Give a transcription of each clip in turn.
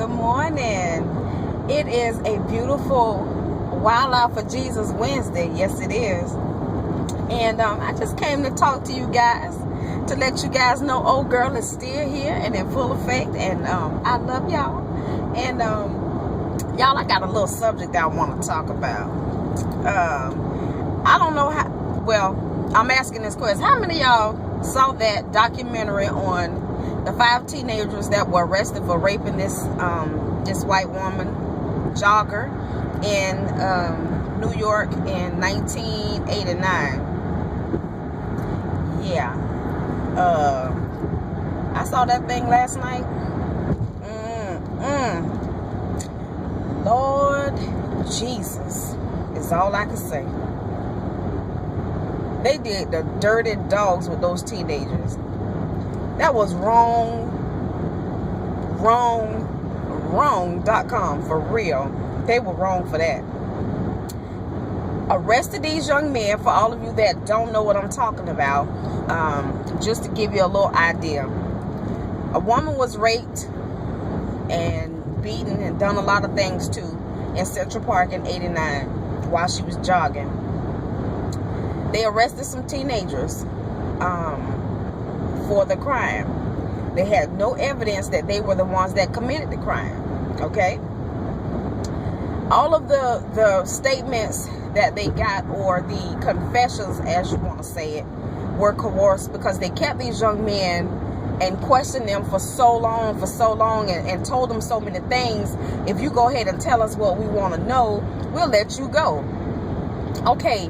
Good morning. It is a beautiful Wild Out for Jesus Wednesday. Yes, it is. And I just came to talk to you guys to let you guys know old girl is still here and in full effect. And I love y'all. And y'all, I got a little subject I want to talk about. I don't know how. Well, I'm asking this question. How many of y'all saw that documentary on the 5 teenagers that were arrested for raping this white woman jogger in New York in 1989? Yeah. I saw that thing last night. Lord Jesus is all I can say. They did the dirty dogs with those teenagers. That was wrong.com, for real. They were wrong for that. Arrested these young men, for all of you that don't know what I'm talking about, just to give you a little idea. A woman was raped and beaten and done a lot of things too in Central Park in 89 while she was jogging. They arrested some teenagers for the crime. They had no evidence that they were the ones that committed the crime. Okay? All of the statements that they got, or the confessions, as you want to say it, were coerced because they kept these young men and questioned them for so long and told them so many things. If you go ahead and tell us what we want to know, we'll let you go. Okay,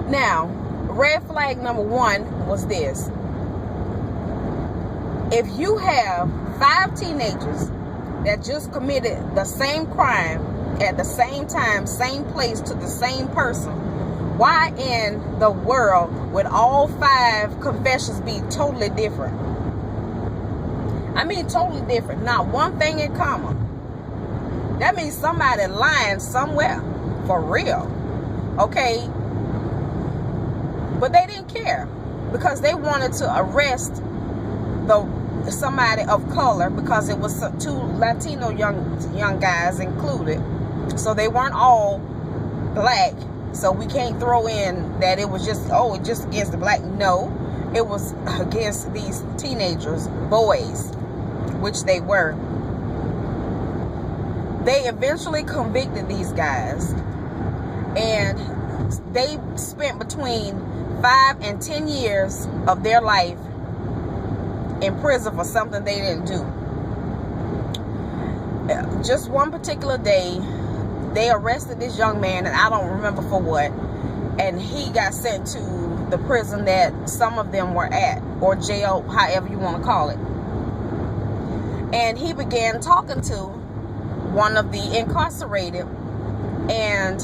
now, red flag number 1 was this. If you have 5 teenagers that just committed the same crime at the same time, same place, to the same person, why in the world would all 5 confessions be totally different? I mean, totally different. Not one thing in common. That means somebody lying somewhere. For real. Okay? But they didn't care because they wanted to arrest somebody of color because it was 2 Latino young guys included. So they weren't all black. So we can't throw in that it was just against the black. No, it was against these teenagers, boys, which they were. They eventually convicted these guys, and they spent between 5 and 10 years of their life in prison for something they didn't do. Just one particular day, they arrested this young man, and I don't remember for what, and he got sent to the prison that some of them were at, or jail, however you want to call it. And he began talking to one of the incarcerated, and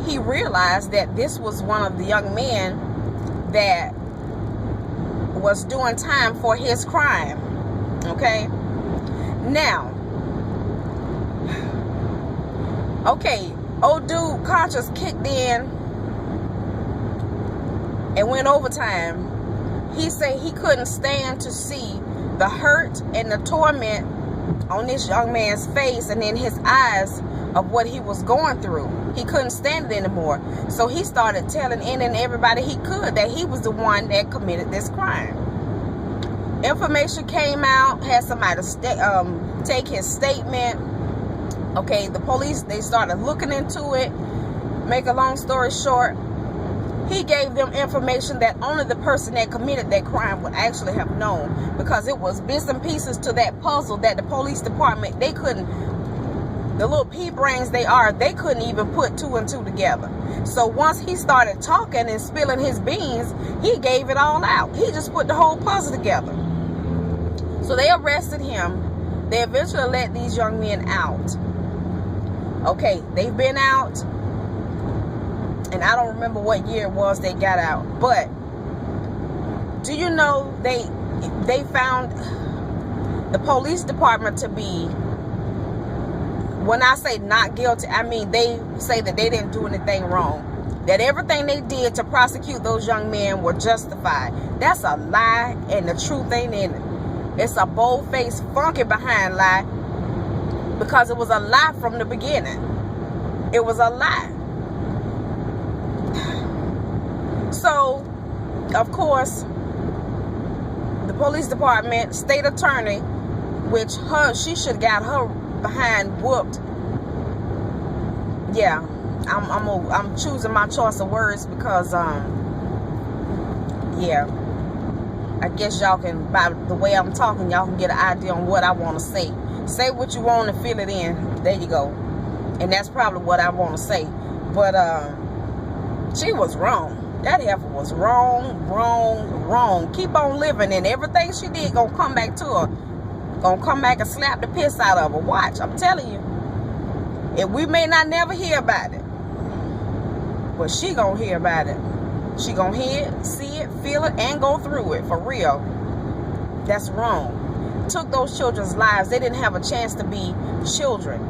he realized that this was one of the young men that was doing time for his crime. Okay? Now, old dude conscience kicked in and went overtime. He said he couldn't stand to see the hurt and the torment on this young man's face and in his eyes of what he was going through. He couldn't stand it anymore. So he started telling any and everybody he could that he was the one that committed this crime. Information came out, had somebody take his statement. Okay, the police, they started looking into it. Make a long story short, he gave them information that only the person that committed that crime would actually have known, because it was bits and pieces to that puzzle that the police department, they couldn't, the little pea brains they are, they couldn't even put 2 and 2 together. So once he started talking and spilling his beans, he gave it all out. He just put the whole puzzle together. So they arrested him. They eventually let these young men out. Okay, they've been out, and I don't remember what year it was they got out. But do you know they found the police department to be, when I say not guilty, I mean they say that they didn't do anything wrong. That everything they did to prosecute those young men were justified. That's a lie, and the truth ain't in it. It's a bold-faced, funky behind lie. because it was a lie from the beginning. It was a lie. So, of course, the police department, state attorney, which she should have got her behind whooped. Yeah, I'm choosing my choice of words because yeah, I guess y'all can, by the way I'm talking, y'all can get an idea on what I want to say. Say what you want and feel it in. There you go. And that's probably what I want to say. But she was wrong. That heifer was wrong. Keep on living, and everything she did gonna come back to her. Gonna come back and slap the piss out of her. Watch, I'm telling you. And we may not never hear about it, but she gonna hear about it. She gonna hear it, see it, feel it, and go through it for real. That's wrong. Took those children's lives. They didn't have a chance to be children.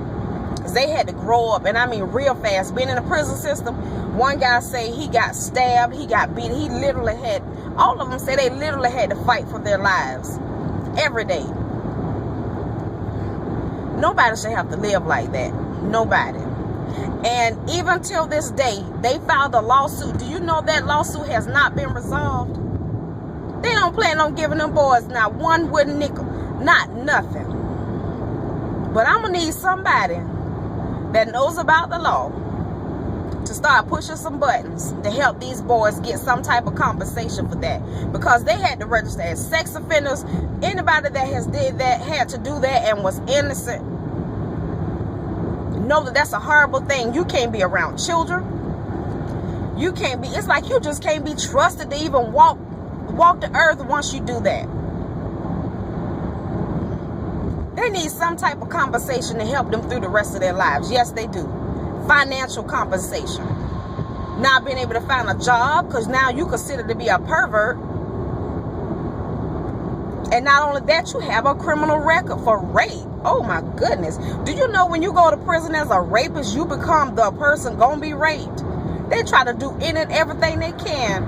They had to grow up, and I mean real fast. Being in the prison system, one guy say he got stabbed, he got beat. He literally had, all of them say they literally had to fight for their lives every day. Nobody should have to live like that. Nobody. And even till this day, they filed a lawsuit. Do you know that lawsuit has not been resolved? They don't plan on giving them boys not one wooden nickel, not nothing. But I'm gonna need somebody that knows about the law to start pushing some buttons to help these boys get some type of compensation for that, because they had to register as sex offenders. Anybody that has did that had to do that and was innocent. Know that that's a horrible thing. You can't be around children. You can't be, it's like you just can't be trusted to even walk the earth once you do that. They need some type of compensation to help them through the rest of their lives. Yes, they do. Financial compensation. Not being able to find a job, because now you consider to be a pervert. And not only that, you have a criminal record for rape. Oh my goodness. Do you know when you go to prison as a rapist, you become the person gonna be raped? They try to do in and everything they can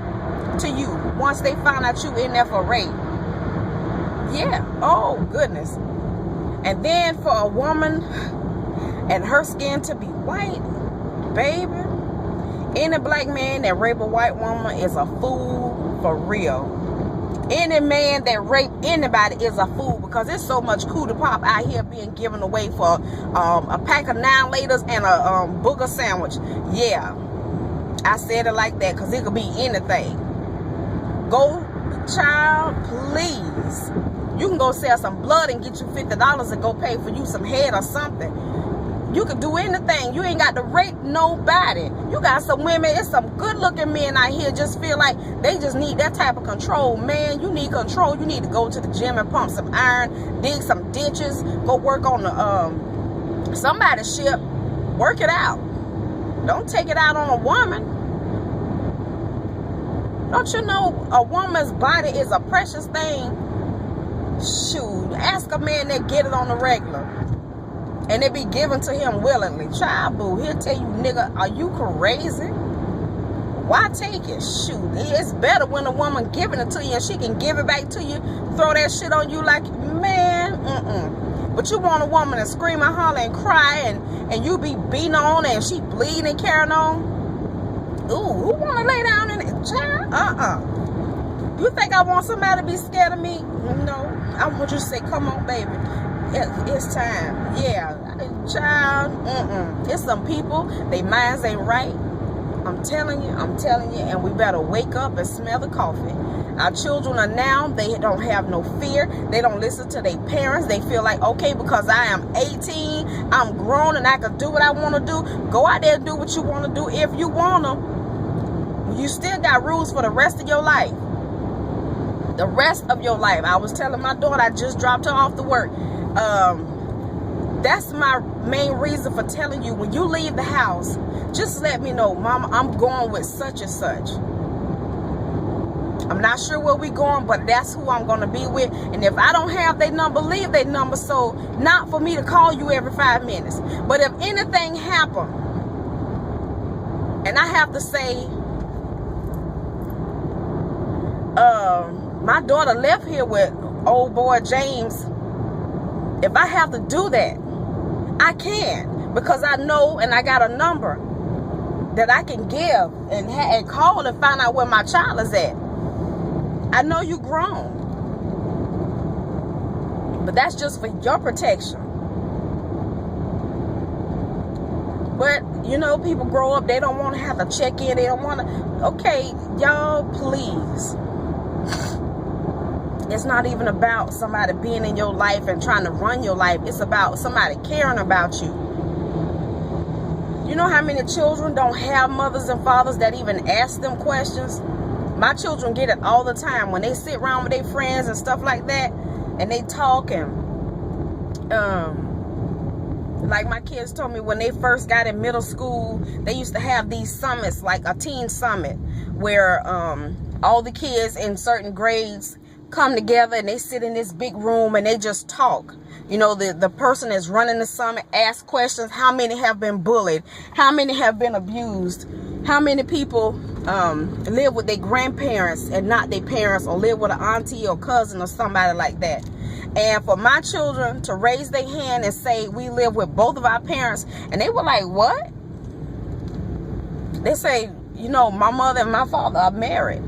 to you once they find out you in there for rape. Yeah. Oh goodness. And then for a woman and her skin to be white, baby, any black man that rape a white woman is a fool for real. Any man that rape anybody is a fool, because there's so much coup de pop out here being given away for a pack of 9-laters and a booger sandwich. Yeah, I said it like that because it could be anything. Go, child, please. You can go sell some blood and get you $50 and go pay for you some head or something. You can do anything. You ain't got to rape nobody. You got some women, it's some good looking men out here just feel like they just need that type of control. Man, you need control. You need to go to the gym and pump some iron, dig some ditches, go work on the somebody's ship. Work it out. Don't take it out on a woman. Don't you know a woman's body is a precious thing? Shoot, ask a man that get it on the regular. And it be given to him willingly. Child boo, he'll tell you, nigga, are you crazy? Why take it? Shoot, it's better when a woman giving it to you and she can give it back to you, throw that shit on you like, man, But you want a woman to scream and holler and cry and you be beating on and she bleeding and carrying on? Ooh, who want to lay down in it? Child, You think I want somebody to be scared of me? No, I want you to say, come on, baby. It's time. Yeah, child, It's some people, they minds ain't right. I'm telling you, and we better wake up and smell the coffee. Our children are now, they don't have no fear. They don't listen to their parents. They feel like, okay, because I am 18, I'm grown and I can do what I want to do. Go out there and do what you want to do if you want to. You still got rules for the rest of your life. The rest of your life. I was telling my daughter, I just dropped her off to work. That's my main reason for telling you, when you leave the house, just let me know, Mama, I'm going with such and such. I'm not sure where we going, but that's who I'm going to be with. And if I don't have their number, leave their number. So not for me to call you every 5 minutes. But if anything happened, and I have to say, my daughter left here with old boy James. If I have to do that, I can, because I know and I got a number that I can give and call and find out where my child is at. I know you grown, but that's just for your protection. But, you know, people grow up, they don't want to have to check in. They don't want to. Okay, y'all, please. It's not even about somebody being in your life and trying to run your life. It's about somebody caring about you. You know how many children don't have mothers and fathers that even ask them questions? My children get it all the time when they sit around with their friends and stuff like that, and they talk. And like my kids told me, when they first got in middle school, they used to have these summits, like a teen summit, where all the kids in certain grades come together and they sit in this big room and they just talk. You know, the person that's running the summit asks questions. How many have been bullied? How many have been abused? How many people live with their grandparents and not their parents, or live with an auntie or cousin or somebody like that? And for my children to raise their hand and say, we live with both of our parents, and they were like, what? They say, you know, my mother and my father are married.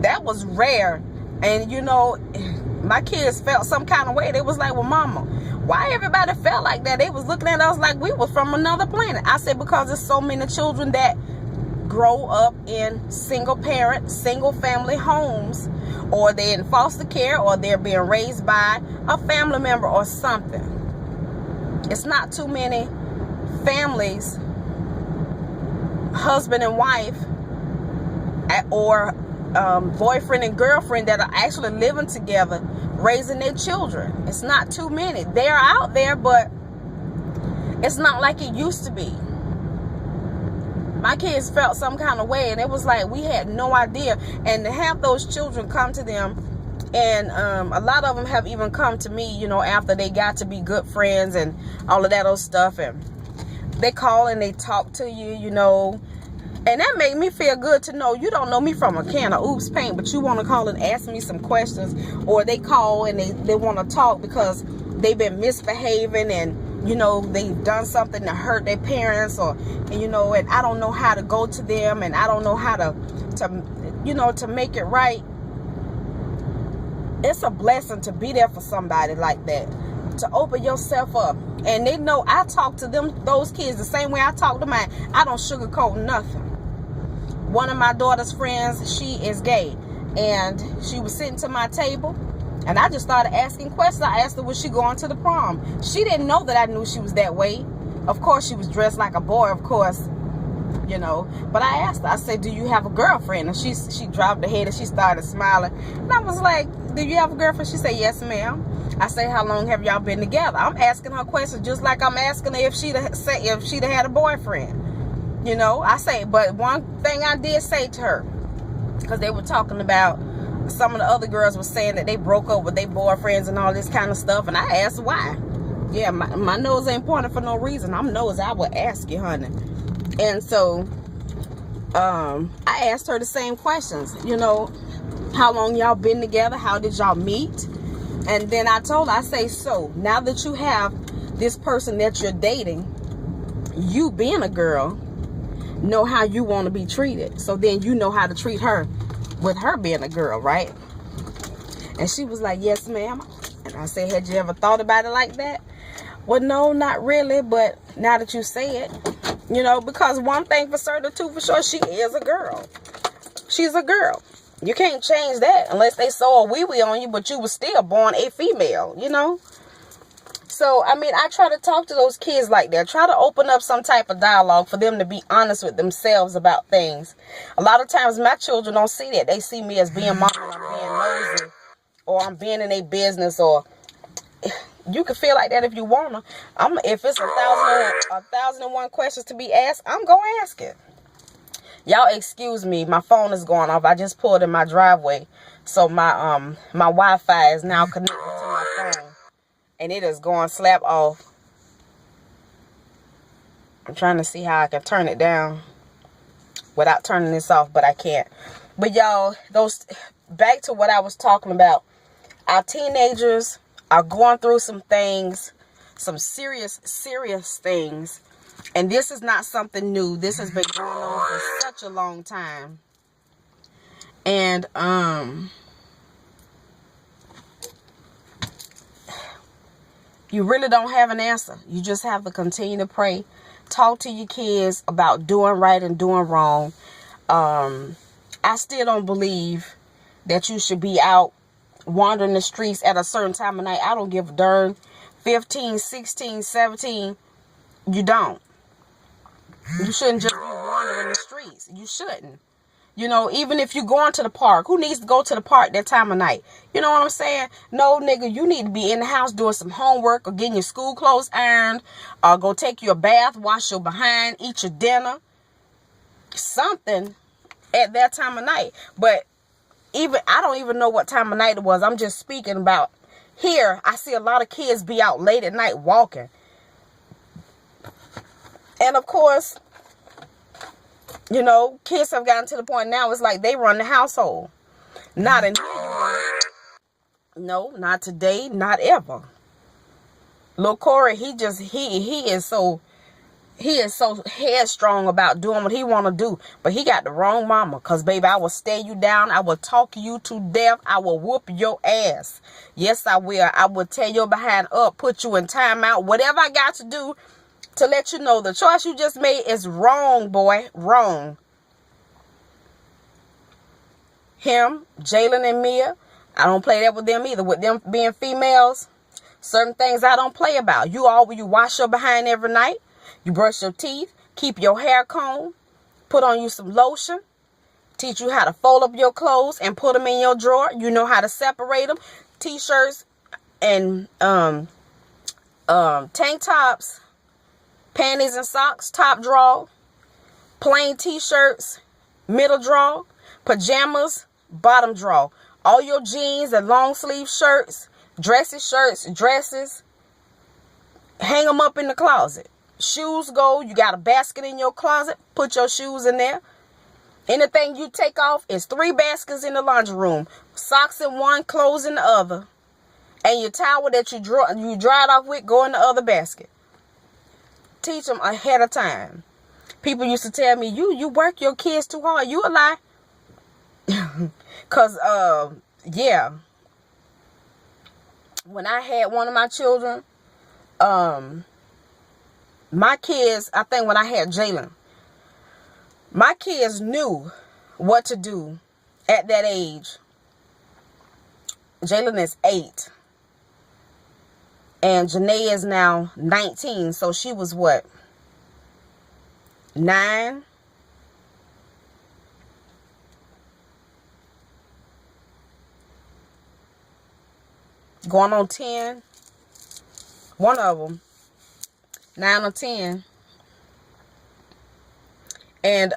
That was rare. And, you know, my kids felt some kind of way. They was like, well, mama, why everybody felt like that? They was looking at us like we were from another planet. I said, because there's so many children that grow up in single parent, single family homes, or they're in foster care, or they're being raised by a family member or something. It's not too many families, husband and wife, or boyfriend and girlfriend, that are actually living together, raising their children. It's not too many. They're out there, but it's not like it used to be. My kids felt some kind of way, and it was like we had no idea. And to have those children come to them, and a lot of them have even come to me, you know, after they got to be good friends and all of that old stuff, and they call and they talk to you, you know. And that made me feel good to know you don't know me from a can of oops paint, but you want to call and ask me some questions. Or they call and they want to talk because they've been misbehaving, and, you know, they've done something to hurt their parents, or, and, you know, and I don't know how to go to them, and I don't know how to you know, to make it right. It's a blessing to be there for somebody like that, to open yourself up. And they know I talk to them, those kids, the same way I talk to mine. I don't sugarcoat nothing. One of my daughter's friends, she is gay, and she was sitting to my table, and I just started asking questions. I asked her, was she going to the prom? She didn't know that I knew she was that way. Of course, she was dressed like a boy, of course, you know. But I asked her, I said, do you have a girlfriend? And she dropped her head and she started smiling. And I was like, do you have a girlfriend? She said, yes, ma'am. I say, how long have y'all been together? I'm asking her questions just like I'm asking her if she'd had a boyfriend. You know, I say, but one thing I did say to her, because they were talking about, some of the other girls were saying that they broke up with their boyfriends and all this kind of stuff, and I asked why. Yeah, my nose ain't pointing for no reason. I'm nosy. I would ask you, honey. And so I asked her the same questions. You know, how long y'all been together? How did y'all meet? And then I told her, I say, so now that you have this person that you're dating, you being a girl, know how you want to be treated. So then you know how to treat her with her being a girl, right? And she was like, yes, ma'am. And I said, had you ever thought about it like that? Well, no, not really. But now that you say it, you know, because one thing for certain, two for sure, she is a girl. She's a girl. You can't change that unless they sew a wee-wee on you, but you were still born a female, you know? So, I mean, I try to talk to those kids like that. Try to open up some type of dialogue for them to be honest with themselves about things. A lot of times my children don't see that. They see me as being mom, I'm being nosy, or I'm being in their business, or you can feel like that if you want to. If it's 1,001 questions to be asked, I'm going to ask it. Y'all excuse me, my phone is going off. I just pulled in my driveway, so my Wi-Fi is now connected to my phone, and it is going slap off. I'm trying to see how I can turn it down without turning this off, but I can't. But y'all, back to what I was talking about. Our teenagers are going through some things. some serious things. And this is not something new. This has been going on for such a long time. And you really don't have an answer. You just have to continue to pray. Talk to your kids about doing right and doing wrong. I still don't believe that you should be out wandering the streets at a certain time of night. I don't give a darn. 15, 16, 17. You don't. You shouldn't just be wandering the streets. You shouldn't. You know, even if you're going to the park, who needs to go to the park that time of night? You know what I'm saying? No, nigga, you need to be in the house doing some homework or getting your school clothes ironed, or go take you a bath, wash your behind, eat your dinner. Something at that time of night. But I don't even know what time of night it was. I'm just speaking about here. I see a lot of kids be out late at night walking. And of course, you know, kids have gotten to the point now, it's like they run the household. Not in no, not today, not ever. Lil Corey, he is so headstrong about doing what he want to do. But he got the wrong mama. Because, baby, I will stare you down. I will talk you to death. I will whoop your ass. Yes, I will. I will tear your behind up, put you in timeout. Whatever I got to do to let you know the choice you just made is wrong, boy. Wrong. Him, Jalen and Mia, I don't play that with them either. With them being females, certain things I don't play about. You wash your behind every night. You brush your teeth. Keep your hair combed. Put on you some lotion. Teach you how to fold up your clothes and put them in your drawer. You know how to separate them. T-shirts and tank tops, panties and socks, top drawer, plain t-shirts, middle drawer, pajamas, bottom drawer. All your jeans and long sleeve shirts, dresses, hang them up in the closet. Shoes go, you got a basket in your closet, put your shoes in there. Anything you take off is 3 baskets in the laundry room. Socks in one, clothes in the other. And your towel that you dried off with, go in the other basket. Teach them ahead of time. People used to tell me, you work your kids too hard. You a lie. Because, yeah. When I had one of my children, my kids, I think when I had Jalen, my kids knew what to do at that age. Jalen is 8. And Janae is now 19. So she was what? 9? Going on 10. One of them. 9 or 10. And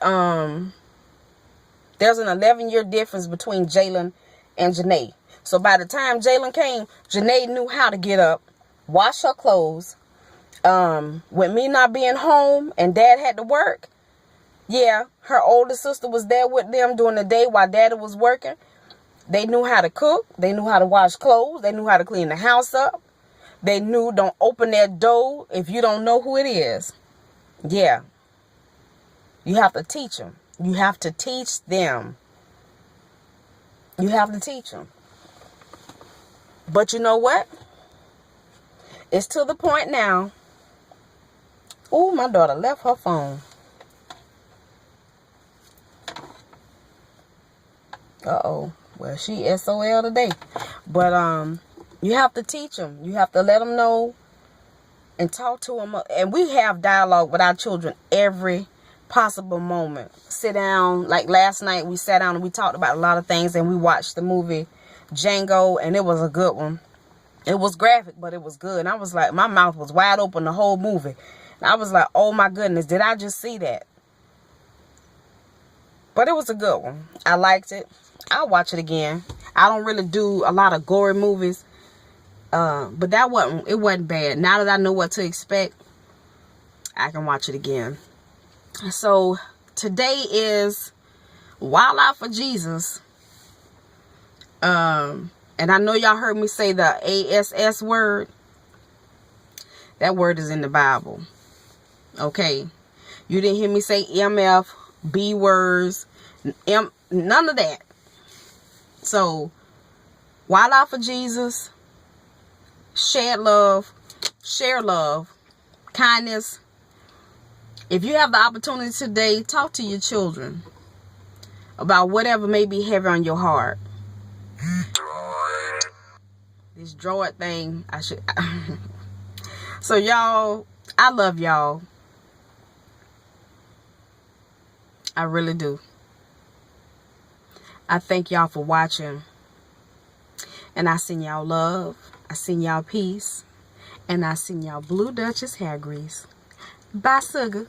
there's an 11-year difference between Jalen and Janae. So by the time Jalen came, Janae knew how to get up, wash her clothes. With me not being home and Dad had to work, yeah, her older sister was there with them during the day while Daddy was working. They knew how to cook. They knew how to wash clothes. They knew how to clean the house up. They knew don't open that door if you don't know who it is. Yeah. You have to teach them. You have to teach them. You have to teach them. But you know what? It's to the point now. Oh, my daughter left her phone. Uh-oh. Well, she SOL today. But you have to teach them. You have to let them know and talk to them. And we have dialogue with our children every possible moment. Sit down. Like last night, we sat down and we talked about a lot of things. And we watched the movie Django. And it was a good one. It was graphic, but it was good. And I was like, my mouth was wide open the whole movie. And I was like, oh my goodness, did I just see that? But it was a good one. I liked it. I'll watch it again. I don't really do a lot of gory movies. But it wasn't bad. Now that I know what to expect, I can watch it again. So today is Wild Out for Jesus. And I know y'all heard me say the ASS word. That word is in the Bible. Okay? You didn't hear me say MF, B words, none of that. So, wild out for Jesus. Share love, kindness. If you have the opportunity today, talk to your children about whatever may be heavy on your heart. This droid thing, So y'all, I love y'all. I really do. I thank y'all for watching. And I send y'all love. I send y'all peace. And I send y'all Blue Duchess hair grease. Bye, sugar.